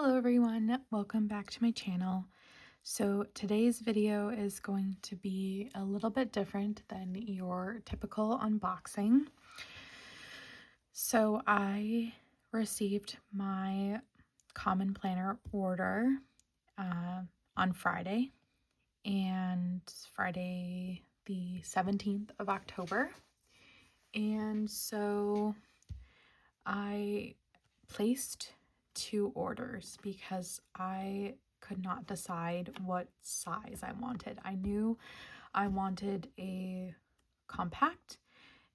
Hello everyone, welcome back to my channel. So today's video is going to be a little bit different than your typical unboxing. So I received my common planner order on Friday, and Friday the 17th of October. And so I placed 2 orders because I could not decide what size I wanted. I knew I wanted a compact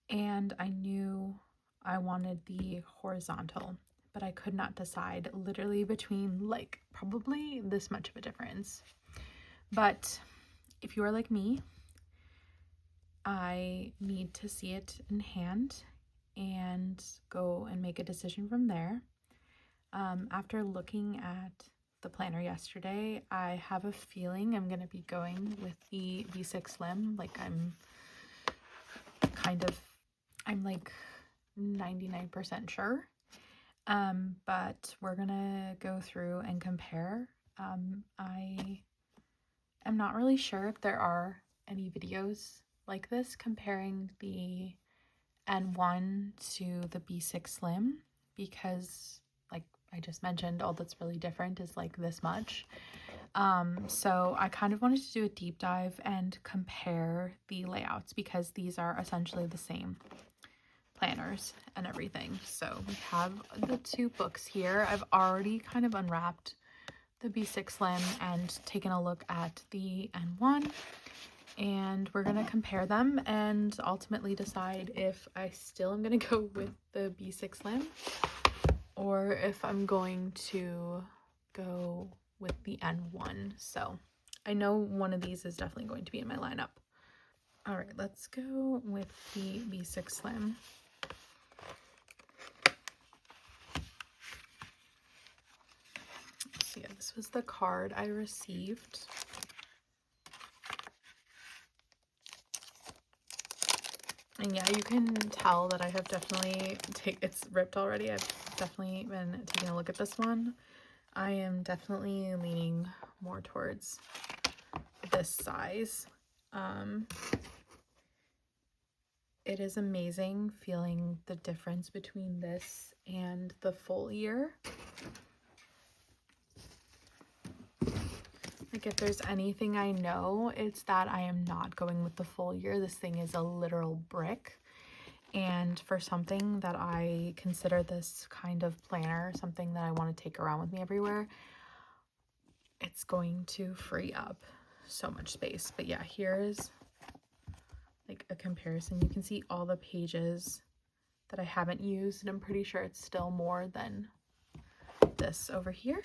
and I knew I wanted the horizontal, but I could not decide literally between like probably this much of a difference. But if you are like me, I need to see it in hand and go and make a decision from there. After looking at the planner yesterday, I have a feeling I'm going to be going with the V6 Slim. Like I'm like 99% sure. But we're going to go through and compare. I am not really sure if there are any videos like this comparing the N1 to the B6 Slim, because like I just mentioned, all that's really different is like this much. So I kind of wanted to do a deep dive and compare the layouts because these are essentially the same planners and everything. So we have the 2 books here. I've already kind of unwrapped the B6 Slim and taken a look at the N1, and we're going to compare them and ultimately decide if I still am going to go with the B6 Slim or if I'm going to go with the N1. So I know one of these is definitely going to be in my lineup. All right, let's go with the B6 Slim. So yeah, this was the card I received. And yeah, you can tell that I have definitely it's ripped already. I've definitely been taking a look at this one. I am definitely leaning more towards this size. It is amazing feeling the difference between this and the full year. Like if there's anything I know, it's that I am not going with the full year. This thing is a literal brick. And for something that I consider this kind of planner, something that I want to take around with me everywhere, it's going to free up so much space. But yeah, here's like a comparison. You can see all the pages that I haven't used, and I'm pretty sure it's still more than this over here.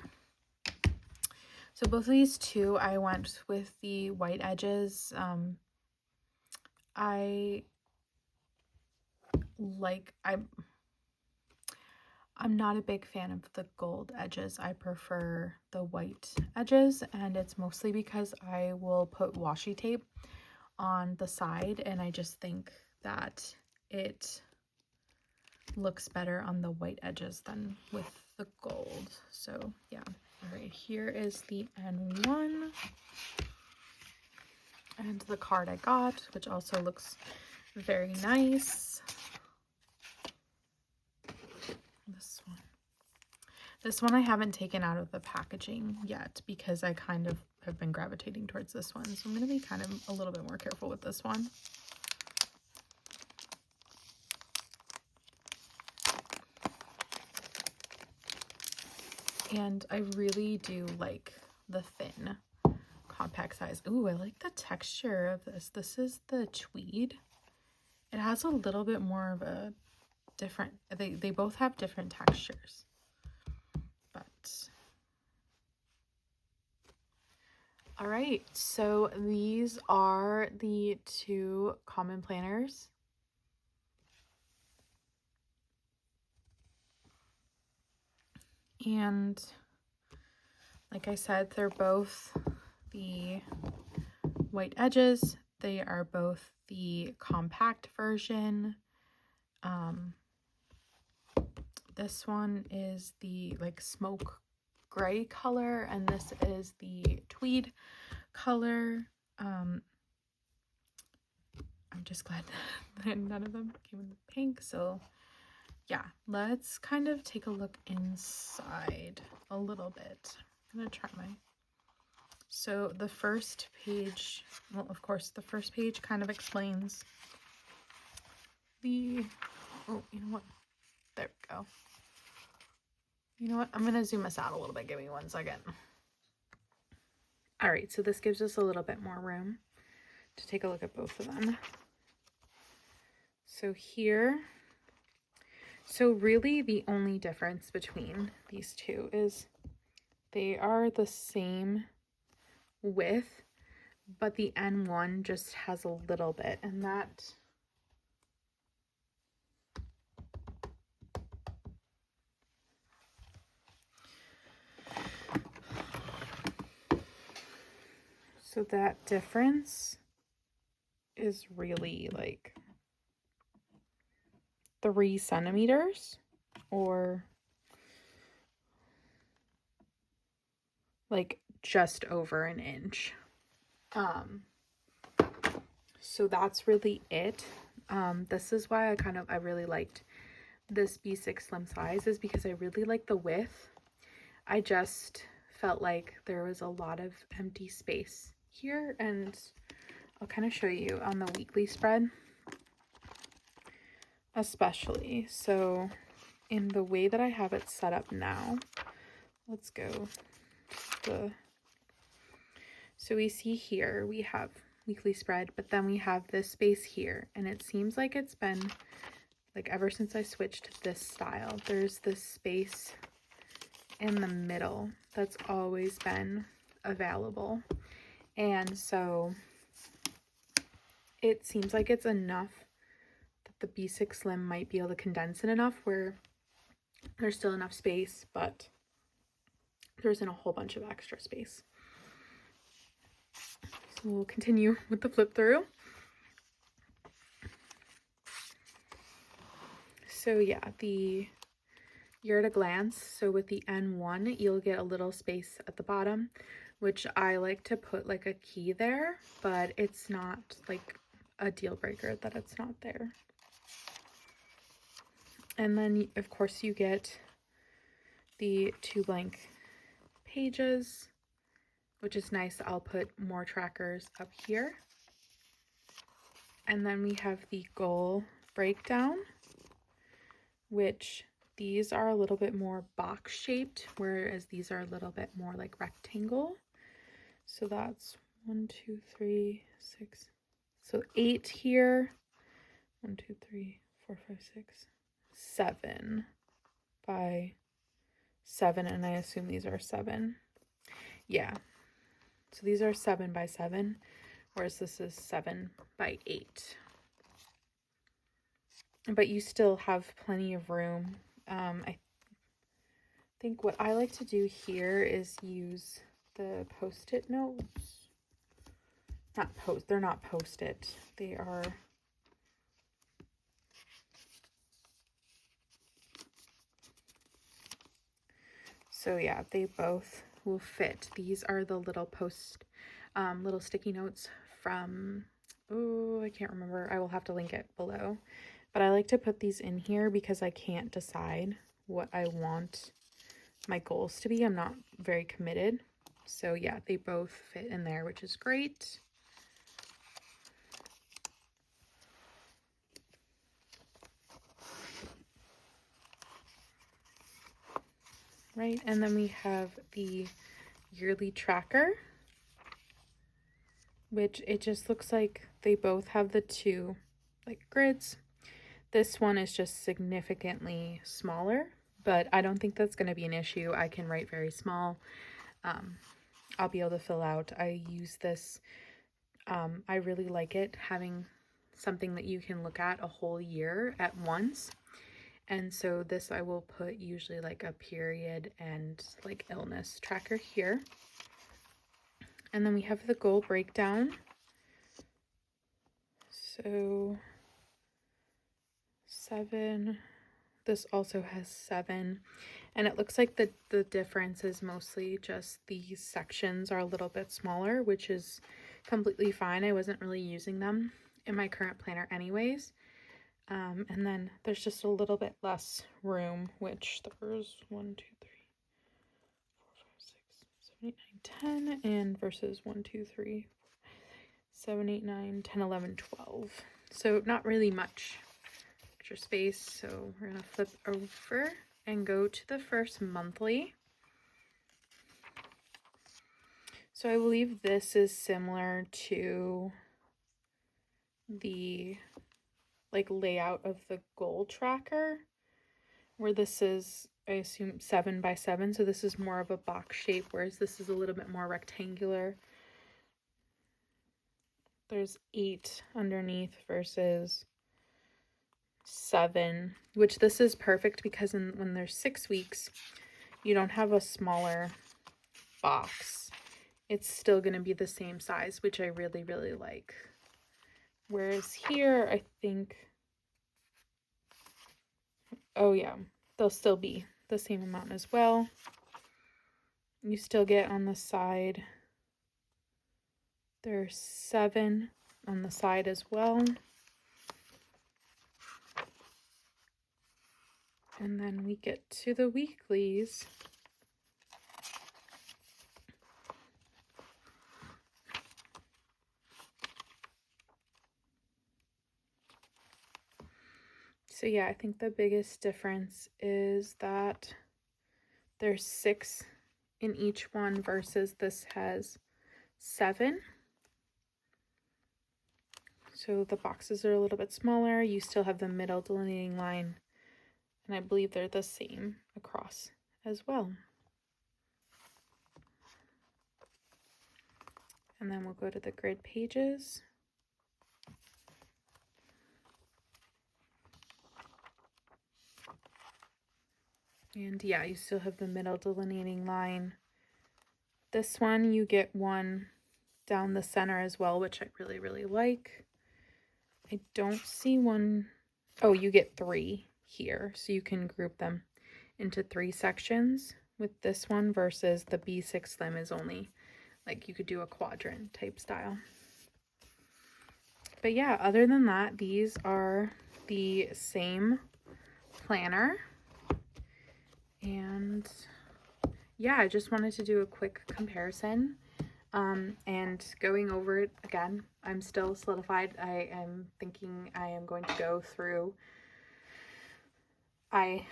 So both of these 2, I went with the white edges. I'm not a big fan of the gold edges. I prefer the white edges, and it's mostly because I will put washi tape on the side, and I just think that it looks better on the white edges than with the gold. So yeah. All right, here is the N1 and the card I got, which also looks very nice. This one I haven't taken out of the packaging yet because I kind of have been gravitating towards this one. So I'm going to be kind of a little bit more careful with this one. And I really do like the thin compact size. Ooh, I like the texture of this. This is the tweed. It has a little bit more of a different, they both have different textures. But all right, so these are the 2 common planners. And like I said, they're both the white edges. They are both the compact version. This one is the like smoke gray color, and this is the tweed color. I'm just glad that none of them came in the pink. So yeah, let's kind of take a look inside a little bit. I'm gonna try so the first page, well, of course, the first page kind of explains the, oh, you know what? There we go. You know what? I'm gonna zoom us out a little bit. Give me 1 second. All right, so this gives us a little bit more room to take a look at both of them. So here, so really the only difference between these two is they are the same width, but the N1 just has a little bit, and that so that difference is really like 3 centimeters, or like just over an inch. So that's really it. This is why I really liked this B6 Slim size, is because I really like the width. I just felt like there was a lot of empty space here, and I'll kind of show you on the weekly spread especially. So in the way that I have it set up now, let's go so we see here we have weekly spread, but then we have this space here, and it seems like it's been like ever since I switched to this style, there's this space in the middle that's always been available. And so it seems like it's enough that the B6 Slim might be able to condense it enough where there's still enough space, but there isn't a whole bunch of extra space. So we'll continue with the flip through. So yeah, you're at a glance. So with the N1, you'll get a little space at the bottom, which I like to put like a key there, but it's not like a deal breaker that it's not there. And then of course you get the 2 blank pages, which is nice. I'll put more trackers up here. And then we have the goal breakdown, which these are a little bit more box shaped, whereas these are a little bit more like rectangle. So that's 1, 2, 3, 6. So 8 here. 1, 2, 3, 4, 5, 6, 7 by 7, and I assume these are 7. Yeah. So these are 7 by 7, whereas this is 7 by 8. But you still have plenty of room. I think what I like to do here is use the post-it notes. They're not post-it. They are so yeah, they both will fit. These are the little little sticky notes from, oh, I can't remember. I will have to link it below. But I like to put these in here because I can't decide what I want my goals to be. I'm not very committed. So yeah, they both fit in there, which is great. Right, and then we have the yearly tracker, which it just looks like they both have the 2 like grids. This one is just significantly smaller, but I don't think that's going to be an issue. I can write very small. I'll be able to fill out. I use this. I really like it, having something that you can look at a whole year at once. And so this I will put usually like a period and like illness tracker here. And then we have the goal breakdown. So 7, this also has 7. And it looks like the difference is mostly just these sections are a little bit smaller, which is completely fine. I wasn't really using them in my current planner anyways. And then there's just a little bit less room, which there's 1, 2, 3, 4, 5, 6, 7, 8, 9, 10, and versus 1, 2, 3, 7, 8, 9, 10, 11, 12. So not really much extra space. So we're gonna flip over and go to the first monthly. So I believe this is similar to the like layout of the goal tracker, where this is, I assume, 7 by 7. So this is more of a box shape, whereas this is a little bit more rectangular. There's 8 underneath versus 7, which this is perfect because when there's 6 weeks, you don't have a smaller box. It's still going to be the same size, which I really, really like. Whereas here, I think, oh yeah, they'll still be the same amount as well. You still get on the side, there's 7 on the side as well. And then we get to the weeklies. So yeah, I think the biggest difference is that there's 6 in each one versus this has 7. So the boxes are a little bit smaller. You still have the middle delineating line, and I believe they're the same across as well. And then we'll go to the grid pages. And yeah, you still have the middle delineating line. This one, you get one down the center as well, which I really, really like. I don't see one. Oh, you get 3 here, so you can group them into 3 sections with this one versus the B6 Slim is only, like, you could do a quadrant type style. But yeah, other than that, these are the same planner. And yeah, I just wanted to do a quick comparison. And going over it again, I'm still solidified. I am thinking I am going to go through. I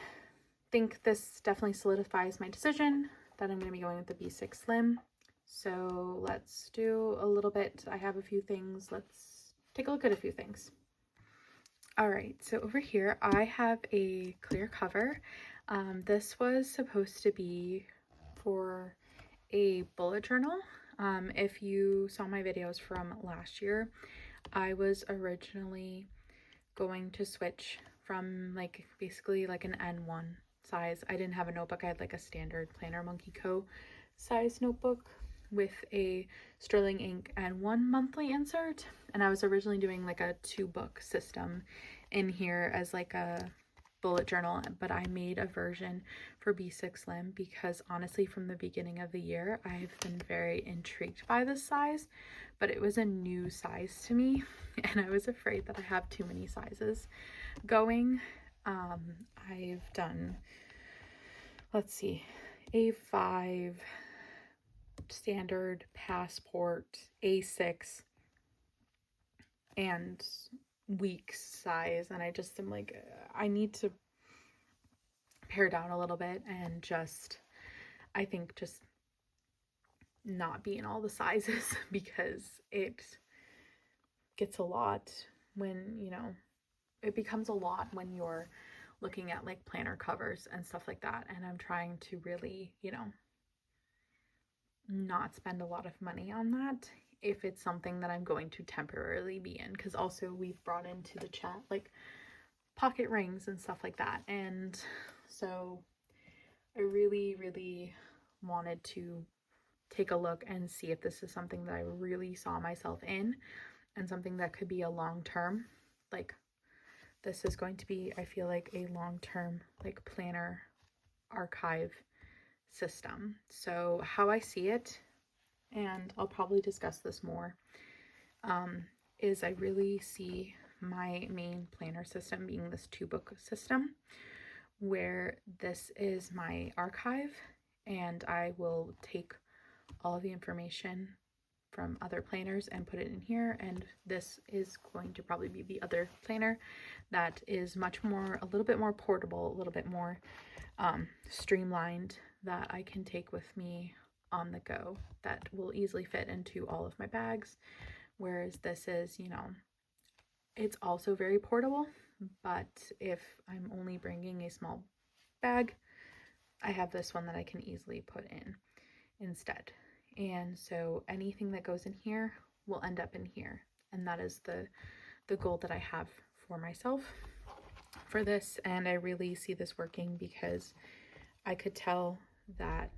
think this definitely solidifies my decision that I'm going to be going with the B6 Slim. So let's do a little bit. I have a few things. Let's take a look at a few things. All right, so over here I have a clear cover. This was supposed to be for a bullet journal. If you saw my videos from last year, I was originally going to switch from like basically like an N1 size. I didn't have a notebook. I had like a standard Planner Monkey Co. size notebook with a Sterling Ink N1 monthly insert. And I was originally doing like a 2-book system in here as like a bullet journal, but I made a version for B6 Slim because honestly from the beginning of the year I've been very intrigued by this size, but it was a new size to me and I was afraid that I have too many sizes going. I've done, let's see, A5, standard, passport, A6, and week size, and I just am like, I need to pare down a little bit and just, I think, just not be in all the sizes because it gets a lot when, you know, it becomes a lot when you're looking at like planner covers and stuff like that, and I'm trying to really, you know, not spend a lot of money on that if it's something that I'm going to temporarily be in, because also we've brought into the chat like pocket rings and stuff like that, and so I really, really wanted to take a look and see if this is something that I really saw myself in and something that could be a long-term, like this is going to be, I feel like, a long-term like planner archive system. So how I see it, and I'll probably discuss this more, is I really see my main planner system being this 2-book system, where this is my archive, and I will take all of the information from other planners and put it in here, and this is going to probably be the other planner that is much more, a little bit more portable, a little bit more streamlined, that I can take with me on the go, that will easily fit into all of my bags. Whereas this is, you know, it's also very portable, but if I'm only bringing a small bag, I have this one that I can easily put in instead. And so anything that goes in here will end up in here. And that is the goal that I have for myself for this. And I really see this working because I could tell that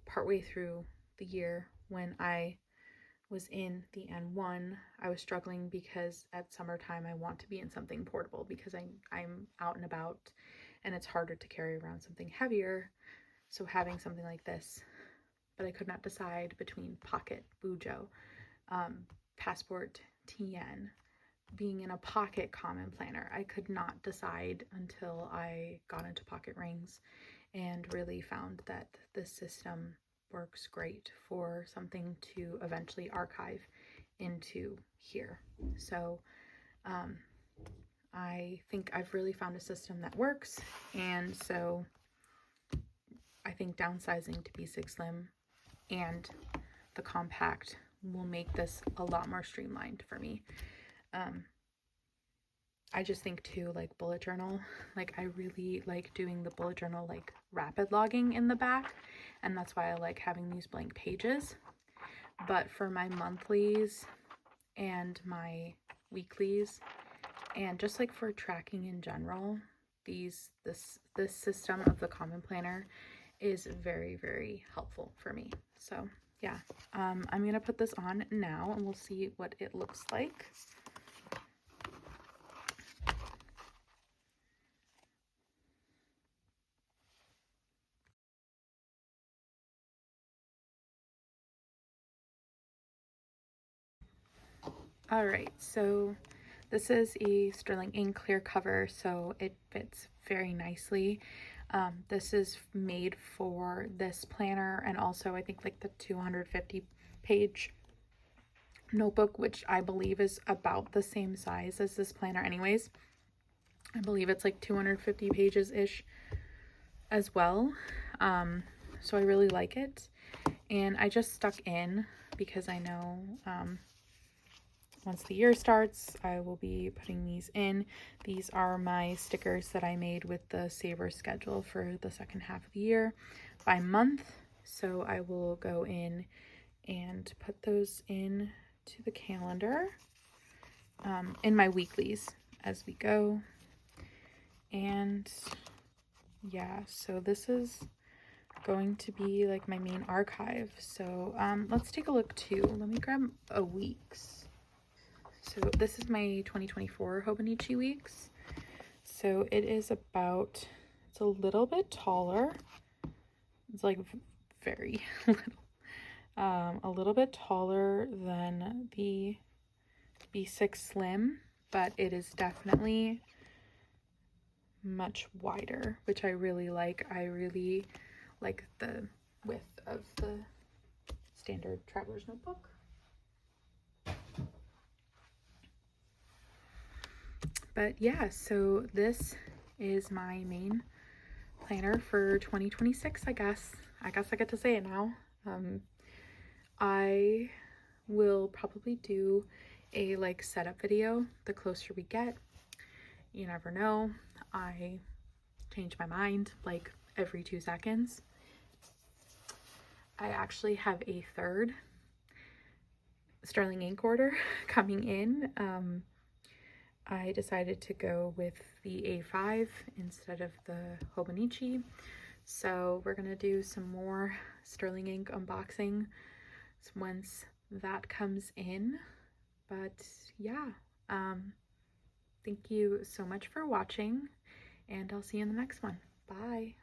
partway through the year, when I was in the N1, I was struggling because at summertime I want to be in something portable because I'm out and about and it's harder to carry around something heavier. So having something like this, but I could not decide between Pocket Bujo, Passport TN, being in a Pocket Common Planner. I could not decide until I got into Pocket Rings and really found that this system works great for something to eventually archive into here. So I think I've really found a system that works, and so I think downsizing to B6 Slim and the compact will make this a lot more streamlined for me. I just think too, like bullet journal, like I really like doing the bullet journal like rapid logging in the back, and that's why I like having these blank pages. But for my monthlies and my weeklies, and just like for tracking in general, this system of the Common Planner is very, very helpful for me. So yeah, I'm gonna put this on now and we'll see what it looks like. All right, so this is a sterling ink clear cover, so it fits very nicely. This is made for this planner, and also I think like the 250 page notebook, which I believe is about the same size as this planner anyways. I believe it's like 250 pages ish as well. So I really like it, and I just stuck in because I know once the year starts, I will be putting these in. These are my stickers that I made with the Saver schedule for the second half of the year by month. So I will go in and put those in to the calendar in my weeklies as we go. And yeah, so this is going to be like my main archive. So let's take a look too. Let me grab a week's. So this is my 2024 Hobonichi weeks. So it is about, it's a little bit taller. It's like very little. A little bit taller than the B6 Slim, but it is definitely much wider, which I really like. I really like the width of the standard traveler's notebook. But yeah, so this is my main planner for 2026, I guess. I get to say it now. I will probably do a like setup video the closer we get. You never know. I change my mind like every 2 seconds. I actually have a third sterling ink order coming in. I decided to go with the A5 instead of the Hobonichi. So we're gonna do some more sterling ink unboxing once that comes in. But yeah, thank you so much for watching, and I'll see you in the next one. Bye.